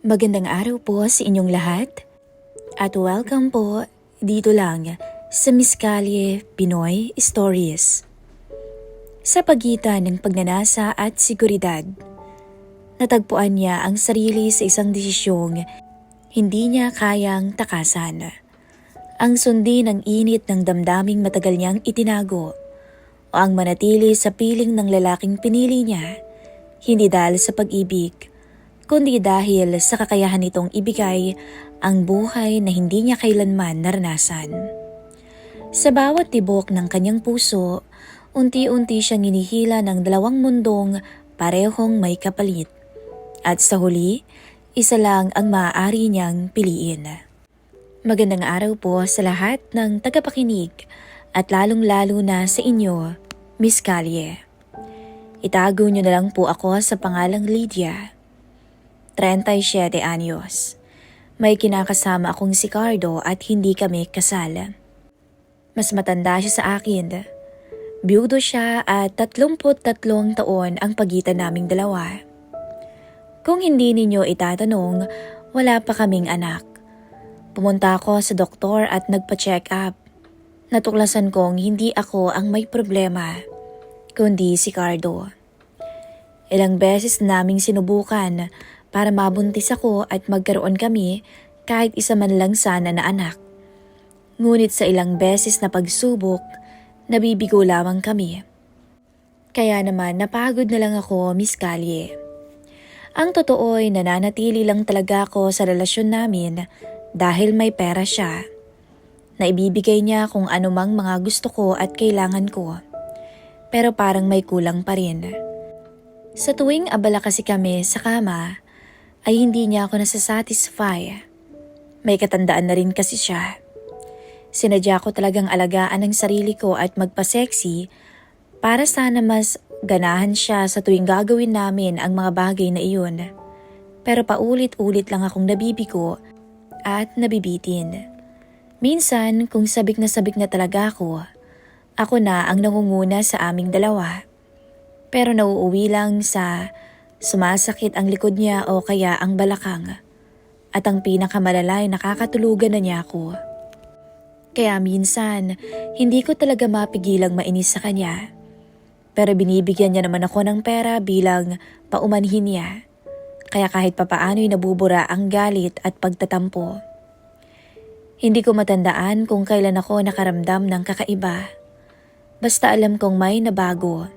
Magandang araw po sa inyong lahat at welcome po dito lang sa Miss Callie Pinoy Stories. Sa pagitan ng pagnanasa at seguridad, natagpuan niya ang sarili sa isang desisyong hindi niya kayang takasan. Ang sundin ng init ng damdaming matagal niyang itinago o ang manatili sa piling ng lalaking pinili niya, hindi dahil sa pag-ibig, kundi dahil sa kakayahan nitong ibigay ang buhay na hindi niya kailanman naranasan. Sa bawat tibok ng kanyang puso, unti-unti siyang hinihila ng dalawang mundong parehong may kapalit. At sa huli, isa lang ang maaari niyang piliin. Magandang araw po sa lahat ng tagapakinig at lalong-lalo na sa inyo, Miss Callie. Itago niyo na lang po ako sa pangalang Lydia. 37 anyos. May kinakasama akong si Cardo at hindi kami kasal. Mas matanda siya sa akin. Biyudo siya at 33 taon ang pagitan naming dalawa. Kung hindi ninyo itatanong, wala pa kaming anak. Pumunta ako sa doktor at nagpa-check up. Natuklasan kong hindi ako ang may problema, kundi si Cardo. Ilang beses naming sinubukan para mabuntis ako at magkaroon kami kahit isa man lang sana na anak. Ngunit sa ilang beses na pagsubok, nabibigo lamang kami. Kaya naman napagod na lang ako, Miss Callie. Ang totoo ay nananatili lang talaga ako sa relasyon namin dahil may pera siya. Naibibigay niya kung anumang mga gusto ko at kailangan ko. Pero parang may kulang pa rin. Sa tuwing abala kasi kami sa kama, ay hindi niya ako nasasatisfy. May katandaan na rin kasi siya. Sinadya ko talagang alagaan ang sarili ko at magpa-sexy para sana mas ganahan siya sa tuwing gagawin namin ang mga bagay na iyon. Pero paulit-ulit lang akong nabibigo at nabibitin. Minsan kung sabik na talaga ako na ang nangunguna sa aming dalawa. Pero nauuwi lang sa sumasakit ang likod niya o kaya ang balakang. At ang pinakamalala ay nakakatulugan na niya ako. Kaya minsan, hindi ko talaga mapigilang mainis sa kanya. Pero binibigyan niya naman ako ng pera bilang paumanhin niya. Kaya kahit papaano'y nabubura ang galit at pagtatampo. Hindi ko matandaan kung kailan ako nakaramdam ng kakaiba. Basta alam kong may nabago.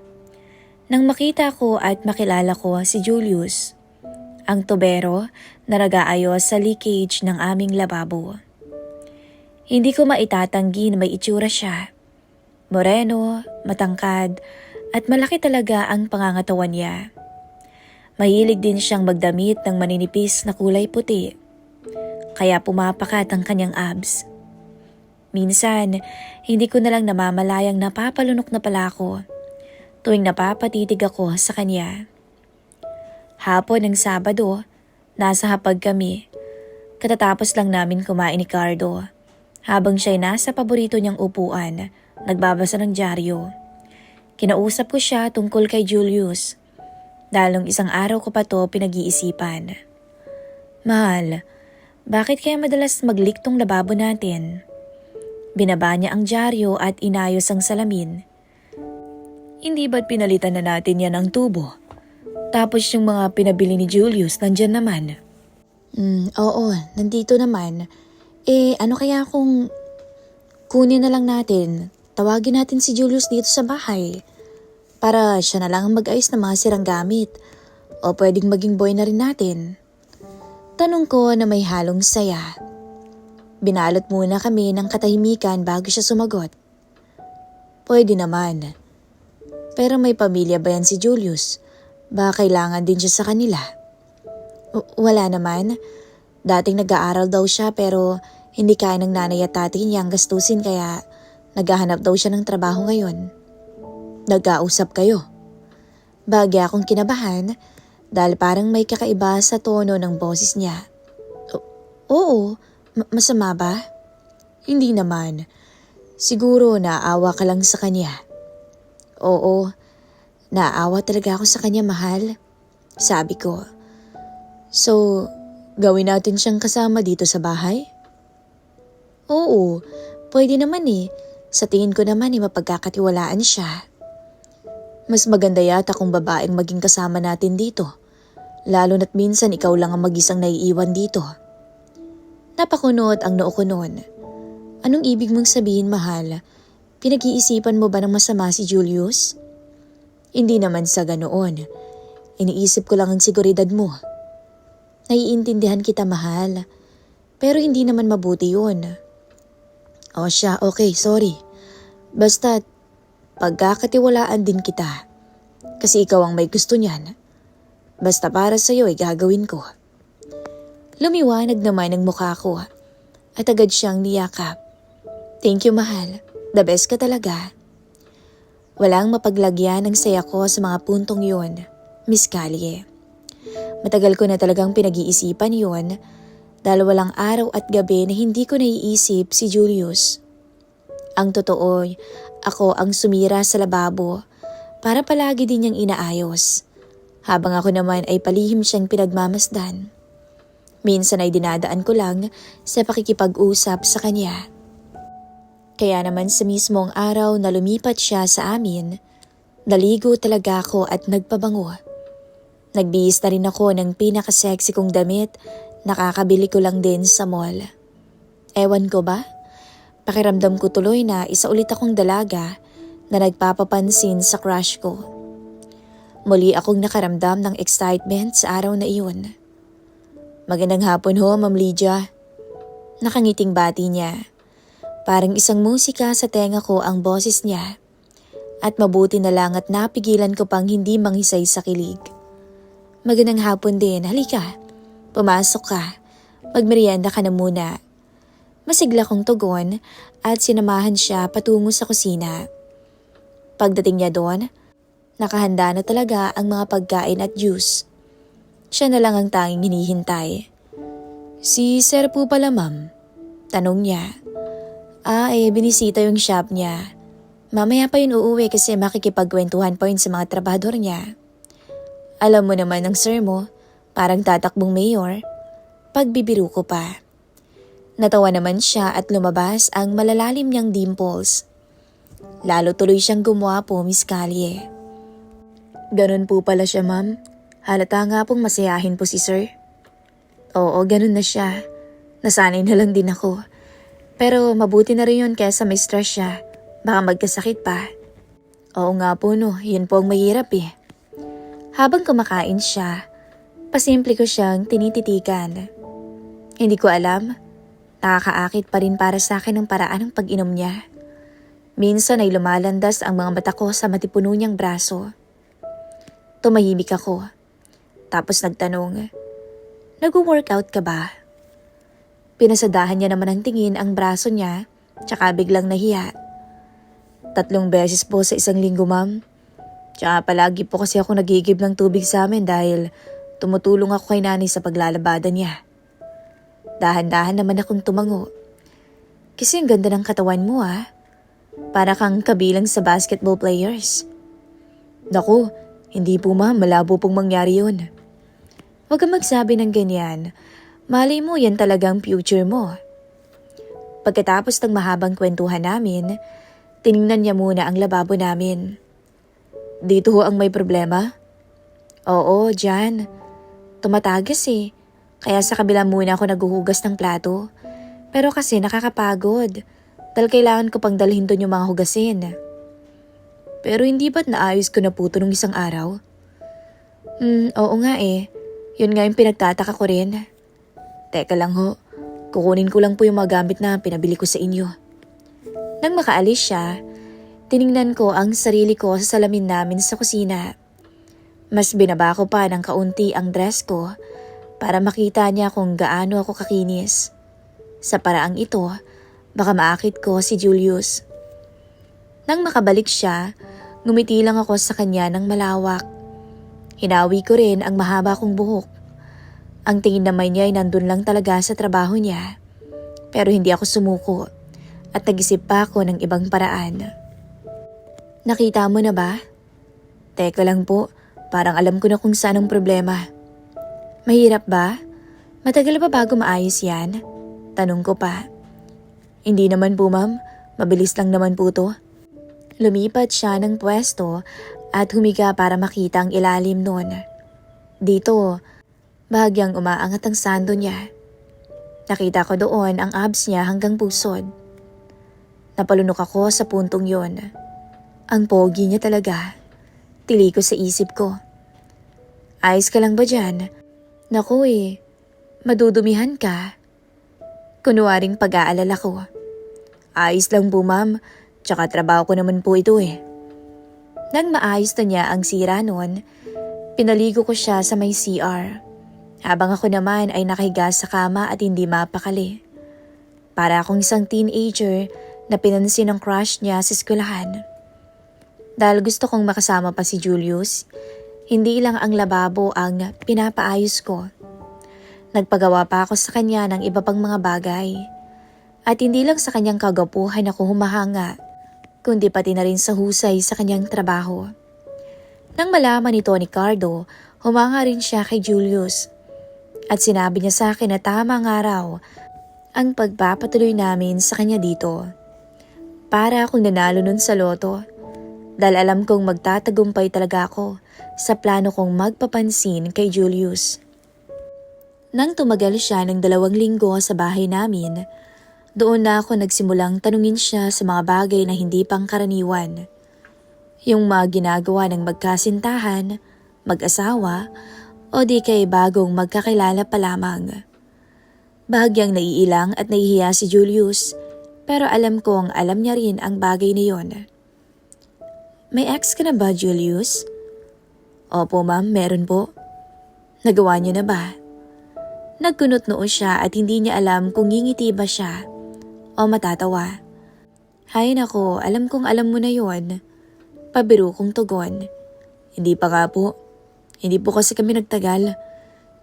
Nang makita ko at makilala ko si Julius, ang tubero na nag-aayos sa leakage ng aming lababo. Hindi ko maitatanggi na may itsura siya. Moreno, matangkad, at malaki talaga ang pangangatawan niya. Mahilig din siyang magdamit ng maninipis na kulay puti, kaya pumapakat ang kanyang abs. Minsan, hindi ko nalang namamalayang napapalunok na pala ako tuwing napapatitig ako sa kanya. Hapon ng Sabado, nasa hapag kami. Katatapos lang namin kumain ni Cardo. Habang siya'y nasa paborito niyang upuan, nagbabasa ng dyaryo. Kinausap ko siya tungkol kay Julius. Dahil nung isang araw ko pa to pinag-iisipan. Mahal, bakit kaya madalas mag-leak tong lababo natin? Binaba niya ang dyaryo at inayos ang salamin. Hindi ba't pinalitan na natin yan ng tubo? Tapos yung mga pinabili ni Julius nandyan naman. Oo, nandito naman. Ano kaya kung kunin na lang natin? Tawagin natin si Julius dito sa bahay. Para siya na lang ang mag-ayos ng mga sirang gamit. O pwedeng maging boy na rin natin. Tanong ko na may halong saya. Binalot muna kami ng katahimikan bago siya sumagot. Pwede naman. Pero may pamilya ba yan si Julius? Baka kailangan din siya sa kanila? Wala naman. Dating nag-aaral daw siya pero hindi kaya ng nanay at tatay niyang gastusin kaya naghahanap daw siya ng trabaho ngayon. Nag-ausap kayo? Bagya akong kinabahan dahil parang may kakaiba sa tono ng boses niya. Oo, masama ba? Hindi naman. Siguro naawa ka lang sa kanya. Oo, naawa talaga ako sa kanya, mahal. Sabi ko. So, Gawin natin siyang kasama dito sa bahay? Oo, pwede naman eh. Sa tingin ko naman mapagkakatiwalaan siya. Mas maganda yata kung babaeng maging kasama natin dito. Lalo na't minsan ikaw lang ang mag-isang naiiwan dito. Napakunot ang noo ko noon. Anong ibig mong sabihin, mahal? Pinag-iisipan mo ba ng masama si Julius? Hindi naman sa ganoon. Iniisip ko lang ang seguridad mo. Naiintindihan kita, mahal. Pero hindi naman mabuti yun. O siya, okay, sorry. Basta, pagkakatiwalaan din kita. Kasi ikaw ang may gusto niyan. Basta para sa'yo ay gagawin ko. Lumiwanag naman ang mukha ko at agad siyang niyakap. Thank you, mahal. The best ka talaga. Walang mapaglagyan ng saya ko sa mga puntong yun, Miss Callie. Matagal ko na talagang pinag-iisipan yun dahil walang araw at gabi na hindi ko naiisip si Julius. Ang totoo, ako ang sumira sa lababo para palagi din niyang inaayos, habang ako naman ay palihim siyang pinagmamasdan. Minsan ay dinadaan ko lang sa pakikipag-usap sa kanya. Kaya naman sa mismong araw na lumipat siya sa amin, naligo talaga ako at nagpabango. Nagbihis na rin ako ng pinaka-sexy kong damit, nakakabili ko lang din sa mall. Ewan ko ba? Pakiramdam ko tuloy na isa ulit akong dalaga na nagpapapansin sa crush ko. Muli akong nakaramdam ng excitement sa araw na iyon. Magandang hapon ho, Ma'am Lydia. Nakangiting bati niya. Parang isang musika sa tenga ko ang boses niya. At mabuti na lang at napigilan ko pang hindi manghisay sa kilig. Magandang hapon din, halika. Pumasok ka. Magmerienda ka na muna. Masigla kong tugon at sinamahan siya patungo sa kusina. Pagdating niya doon, nakahanda na talaga ang mga pagkain at juice. Siya na lang ang tanging hinihintay. Si Sir po pala, ma'am? Tanong niya. Binisita yung shop niya. Mamaya pa yun uuwi kasi makikipagkwentuhan pa yun sa mga trabador niya. Alam mo naman ang sir mo, parang tatakbong mayor. Pagbibiro ko pa. Natawa naman siya at lumabas ang malalalim niyang dimples. Lalo tuloy siyang gumwapo, Miss Callie. Ganun po pala siya, ma'am. Halata nga pong masayahin po si sir. Oo, ganun na siya. Nasanay na lang din ako. Pero mabuti na rin yun kaysa may stress siya. Baka magkasakit pa. Oo nga po no, yun po ang mahirap eh. Habang kumakain siya, pasimple ko siyang tinititikan. Hindi ko alam, nakakaakit pa rin para sa akin ang paraan ng pag-inom niya. Minsan ay lumalandas ang mga mata ko sa matipuno niyang braso. Tumahimik ako. Tapos nagtanong, nag-workout ka ba? Pinasadahan niya naman ang tingin ang braso niya, tsaka biglang nahiya. 3 beses po sa isang linggo, ma'am. Tsaka palagi po kasi ako nagigib ng tubig sa amin dahil tumutulong ako kay nanay sa paglalabada niya. Dahan-dahan naman akong tumango. Kasi ang ganda ng katawan mo Para kang kabilang sa basketball players. Naku, hindi po ma'am, malabo pong mangyari yun. Huwag kang magsabi ng ganyan. Malay mo yan talagang future mo. Pagkatapos ng mahabang kwentuhan namin, tiningnan niya muna ang lababo namin. Dito ho ang may problema? Oo, dyan. Tumatagas eh. Kaya sa kabila muna ako naguhugas ng plato. Pero kasi nakakapagod. Dahil kailangan ko pang dalhin doon yung mga hugasin. Pero hindi ba't naayos ko na po ito nung isang araw? Oo nga eh. Yun nga yung pinagtataka ko rin. Teka lang ho. Kukunin ko lang po yung mga gamit na pinabili ko sa inyo. Nang makaalis siya, tiningnan ko ang sarili ko sa salamin namin sa kusina. Mas binaba ko pa ng kaunti ang dress ko para makita niya kung gaano ako kakinis. Sa paraang ito, baka maakit ko si Julius. Nang makabalik siya, ngumiti lang ako sa kanya ng malawak. Hinawi ko rin ang mahaba kong buhok. Ang tingin naman niya ay nandun lang talaga sa trabaho niya. Pero hindi ako sumuko at nag-isip pa ako ng ibang paraan. Nakita mo na ba? Teka lang po, parang alam ko na kung saan ang problema. Mahirap ba? Matagal pa bago maayos yan? Tanong ko pa. Hindi naman po ma'am, mabilis lang naman po to. Lumipat siya ng pwesto at humiga para makita ang ilalim nun. Dito, bahagyang umaangat ang sando niya. Nakita ko doon ang abs niya hanggang pusod. Napalunok ako sa puntong yon. Ang pogi niya talaga. Tili ko sa isip ko. Ayos ka lang ba dyan? Naku madudumihan ka. Kunwaring pag-aalala ko. Ayos lang po ma'am, tsaka trabaho ko naman po ito Nang maayos na niya ang sira noon, pinaligo ko siya sa may CR. Habang ako naman ay nakahiga sa kama at hindi mapakali. Para akong isang teenager na pinansin ng crush niya sa eskwelahan. Dahil gusto kong makasama pa si Julius, hindi lang ang lababo ang pinapaayos ko. Nagpagawa pa ako sa kanya ng iba pang mga bagay. At hindi lang sa kanyang kagapuhan ako humahanga, kundi pati na rin sa husay sa kanyang trabaho. Nang malaman nito ni Cardo, humanga rin siya kay Julius. At sinabi niya sa akin na tama nga raw ang pagpapatuloy namin sa kanya dito. Para akong nanalo nun sa loto. Dahil alam kong magtatagumpay talaga ako sa plano kong magpapansin kay Julius. Nang tumagal siya ng 2 linggo sa bahay namin, doon na ako nagsimulang tanungin siya sa mga bagay na hindi pangkaraniwan. Yung mga ginagawa ng magkasintahan, mag-asawa, o di kay bagong magkakilala pa lamang. Bahagyang naiilang at nahihiya si Julius, pero alam kong alam niya rin ang bagay na yon. May ex ka na ba, Julius? Opo ma'am, meron po. Nagawa niyo na ba? Nagkunot noo siya at hindi niya alam kung ngingiti ba siya o matatawa. Hay nako, alam kong alam mo na yon. Pabiro kong tugon. Hindi pa nga po. Hindi po kasi kami nagtagal.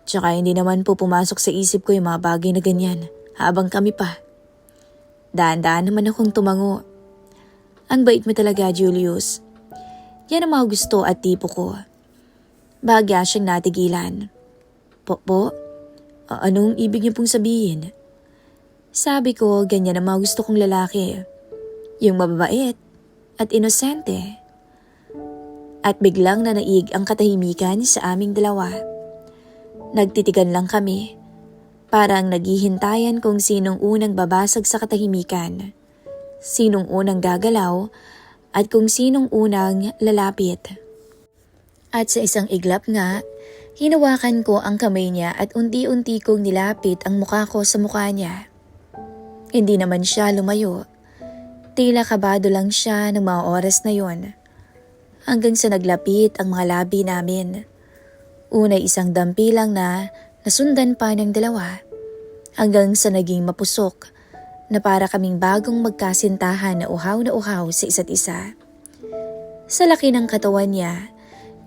Tsaka hindi naman po pumasok sa isip ko yung mga bagay na ganyan habang kami pa. Daan-daan naman akong tumango. Ang bait mo talaga, Julius. Yan ang mga gusto at tipo ko. Bahagya siyang natigilan. Po? Anong ibig niyo pong sabihin? Sabi ko, ganyan ang mga gusto kong lalaki. Yung mababait at inosente. At biglang nanaig ang katahimikan sa aming dalawa. Nagtitigan lang kami. Parang naghihintayan kung sinong unang babasag sa katahimikan. Sinong unang gagalaw at kung sinong unang lalapit. At sa isang iglap nga, hinawakan ko ang kamay niya at unti-unti kong nilapit ang mukha ko sa mukha niya. Hindi naman siya lumayo. Tila kabado lang siya ng mga oras na yon. Hanggang sa naglapit ang mga labi namin. Unay isang dampi lang na nasundan pa ng 2. Hanggang sa naging mapusok na para kaming bagong magkasintahan na uhaw sa isa't isa. Sa laki ng katawan niya,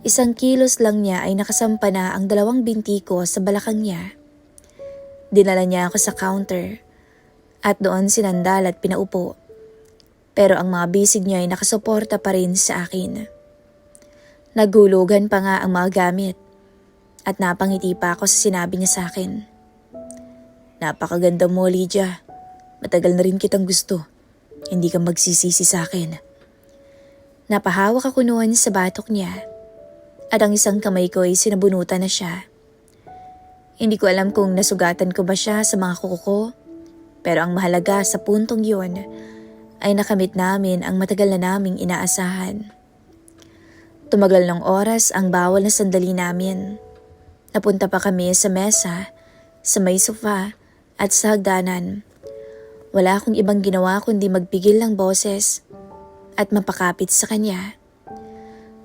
1 kilos lang niya ay nakasampa na ang 2 binti ko sa balakang niya. Dinala niya ako sa counter at doon sinandal at pinaupo. Pero ang mga bisig niya ay nakasuporta pa rin sa akin. Naghulugan pa nga ang mga gamit at napangiti pa ako sa sinabi niya sa akin. Napakaganda mo, Lydia. Matagal na rin kitang gusto. Hindi ka magsisisi sa akin. Napahawak ako noon sa batok niya at ang isang kamay ko ay sinabunutan na siya. Hindi ko alam kung nasugatan ko ba siya sa mga kuko ko, pero ang mahalaga sa puntong yun ay nakamit namin ang matagal na naming inaasahan. Tumagal ng oras ang bawal na sandali namin. Napunta pa kami sa mesa, sa may sofa at sa hagdanan. Wala akong ibang ginawa kundi magpigil ng boses at mapakapit sa kanya.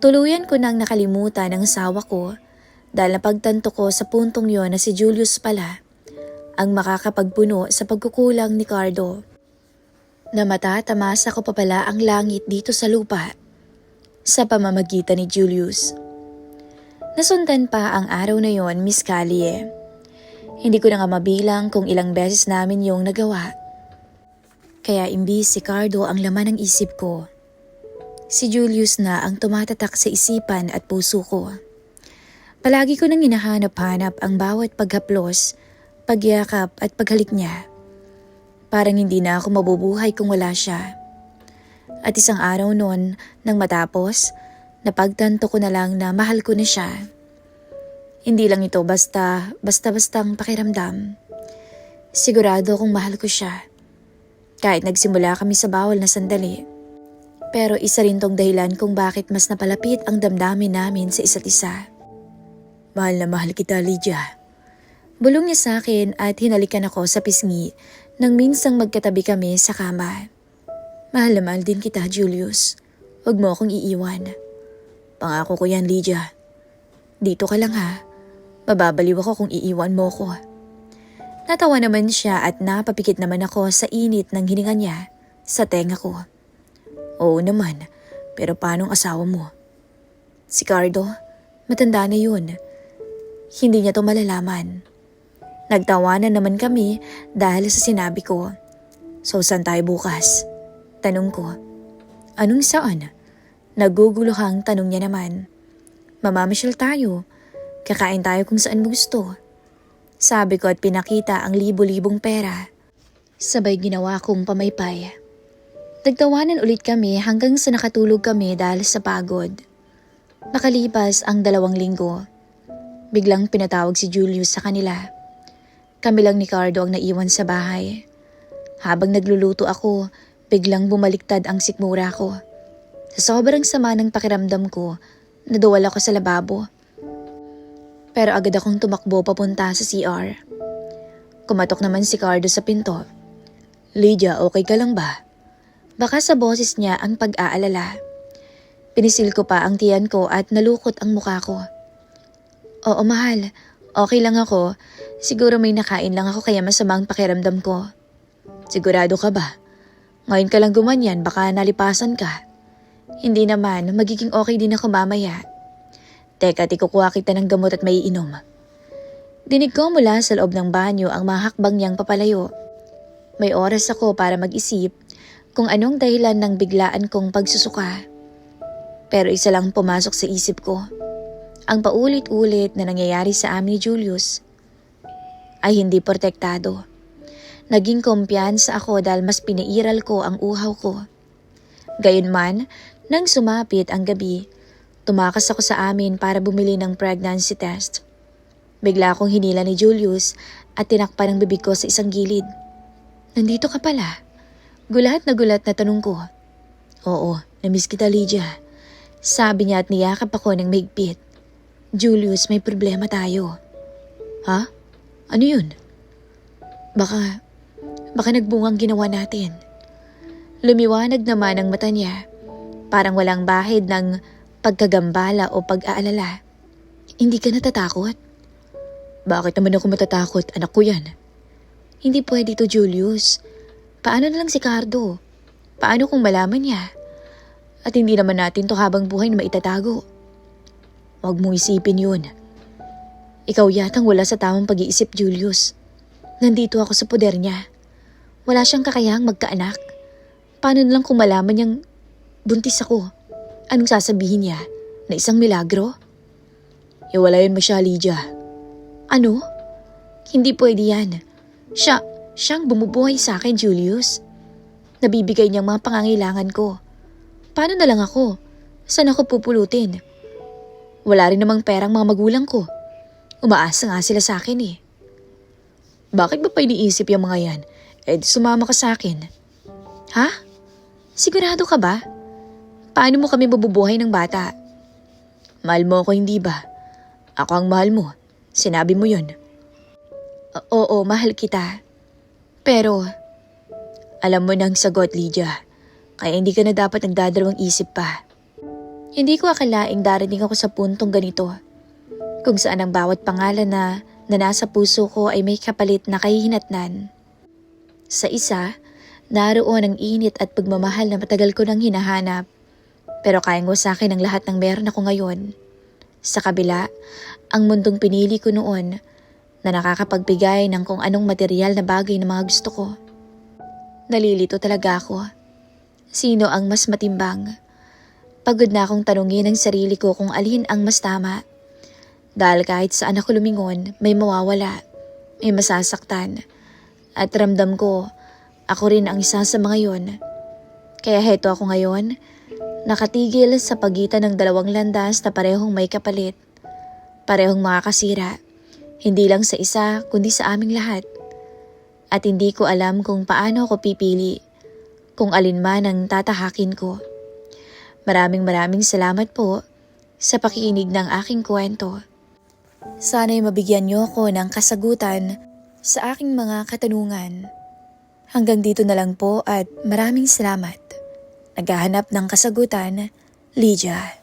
Tuluyan ko nang nakalimutan ang asawa ko dahil napagtanto ko sa puntong yon na si Julius pala ang makakapagpuno sa pagkukulang ni Cardo. Na matatamasa ko pa pala ang langit dito sa lupa sa pamamagitan ni Julius. Nasundan pa ang araw na yon, Miss Callie. Hindi ko na nga mabilang kung ilang beses namin yung nagawa. Kaya imbis si Cardo ang laman ng isip ko, si Julius na ang tumatatak sa isipan at puso ko. Palagi ko nang hinahanap-hanap ang bawat paghaplos, pagyakap at paghalik niya. Parang hindi na ako mabubuhay kung wala siya. At isang araw noon, nang matapos, napagtanto ko na lang na mahal ko na siya. Hindi lang ito basta-bastang pakiramdam. Sigurado kung mahal ko siya. Kahit nagsimula kami sa bawal na sandali. Pero isa rin tong dahilan kung bakit mas napalapit ang damdamin namin sa isa't isa. Mahal na mahal kita, Lydia. Bulong niya sa akin at hinalikan ako sa pisngi nang minsang magkatabi kami sa kama. Mahal na mahal din kita, Julius. Huwag mo akong iiwan. Pangako ko yan, Lydia. Dito ka lang ha. Mababaliw ako kung iiwan mo ko. Natawa naman siya at napapikit naman ako sa init ng hininga niya sa tenga ko. Oo naman, pero paano ang asawa mo? Si Cardo, matanda na yun. Hindi niya to malalaman. Nagtawanan naman kami dahil sa sinabi ko. So saan tayo bukas? Tanong ko. Anong saan? Naguguluhang tanong niya naman. Mamamasyal tayo. Kakain tayo kung saan mo gusto. Sabi ko at pinakita ang libo-libong pera. Sabay ginawa kong pamaypay. Nagtawanan ulit kami hanggang sa nakatulog kami dahil sa pagod. Makalipas ang 2 linggo. Biglang pinatawag si Julius sa kanila. Kami lang ni Cardo ang naiwan sa bahay. Habang nagluluto ako, biglang bumaliktad ang sikmura ko. Sa sobrang sama ng pakiramdam ko, naduwal ako sa lababo. Pero agad akong tumakbo papunta sa CR. Kumatok naman si Cardo sa pinto. Lydia, okay ka lang ba? Baka sa boses niya ang pag-aalala. Pinisil ko pa ang tiyan ko at nalukot ang mukha ko. Oo mahal, okay lang ako. Siguro may nakain lang ako kaya masamang pakiramdam ko. Sigurado ka ba? Ngayon ka lang gumanyan, baka nalipasan ka. Hindi naman, magiging okay din ako mamaya. Teka, kukuha kita ng gamot at maiinom. Dinig ko mula sa loob ng banyo ang mahakbang niyang papalayo. May oras ako para mag-isip kung anong dahilan ng biglaan kong pagsusuka. Pero isa lang pumasok sa isip ko. Ang paulit-ulit na nangyayari sa amin ni Julius ay hindi protektado. Naging kumpiyansa ako dahil mas pinairal ko ang uhaw ko. Gayunman, nang sumapit ang gabi, tumakas ako sa amin para bumili ng pregnancy test. Bigla akong hinila ni Julius at tinakpan ang bibig ko sa isang gilid. Nandito ka pala? Gulat na tanong ko. Oo, namiss kita, Lydia. Sabi niya at niyakap ako ng mahigpit. Julius, may problema tayo. Ha? Ano yun? Baka nagbungang ginawa natin. Lumiwanag naman ang mata niya. Parang walang bahid ng pagkagambala o pag-aalala. Hindi ka natatakot? Bakit naman ako matatakot? Anak ko yan. Hindi pwede to, Julius. Paano na lang si Cardo? Paano kung malaman niya? At hindi naman natin to habang buhay na maitatago. Huwag mong isipin yun. Ikaw yatang wala sa tamang pag-iisip, Julius. Nandito ako sa poder niya. Wala siyang kakayahang magkaanak. Paano na lang kung malaman niyang buntis ako? Anong sasabihin niya? Na isang milagro? Iwalayan mo siya, Lydia. Ano? Hindi pwede yan. Siyang bumubuhay sa akin, Julius. Nabibigay niyang mga pangangailangan ko. Paano na lang ako? Saan ako pupulutin? Wala rin namang perang mga magulang ko. Umaasa nga sila sa akin eh. Bakit ba pa iniisip yung mga yan? Sumama ka sa akin. Ha? Sigurado ka ba? Paano mo kami mabubuhay ng bata? Mahal mo ako, hindi ba? Ako ang mahal mo. Sinabi mo yun. Oo, mahal kita. Pero, alam mo nang sagot, Lydia. Kaya hindi ka na dapat nagdadalawang isip pa. Hindi ko akalaing darating ako sa puntong ganito. Kung saan ang bawat pangalan na nasa puso ko ay may kapalit na kahihinatnan. Sa isa, naroon ang init at pagmamahal na matagal ko nang hinahanap. Pero kayang wasakin ang lahat ng meron ako ngayon. Sa kabila, ang mundong pinili ko noon na nakakapagbigay ng kung anong material na bagay na mga gusto ko. Nalilito talaga ako. Sino ang mas matimbang? Pagod na akong tanungin ang sarili ko kung alin ang mas tama. Dahil kahit saan ako lumingon, may mawawala. may masasaktan. At ramdam ko, ako rin ang isa sa mga yon. Kaya heto ako ngayon, nakatigil sa pagitan ng dalawang landas na parehong may kapalit. Parehong makakasira, hindi lang sa isa kundi sa aming lahat. At hindi ko alam kung paano ako pipili, kung alin man ang tatahakin ko. Maraming salamat po sa pakikinig ng aking kwento. Sana'y mabigyan niyo ako ng kasagutan sa aking mga katanungan. Hanggang dito na lang po at maraming salamat. Naghahanap ng kasagutan, Lydia.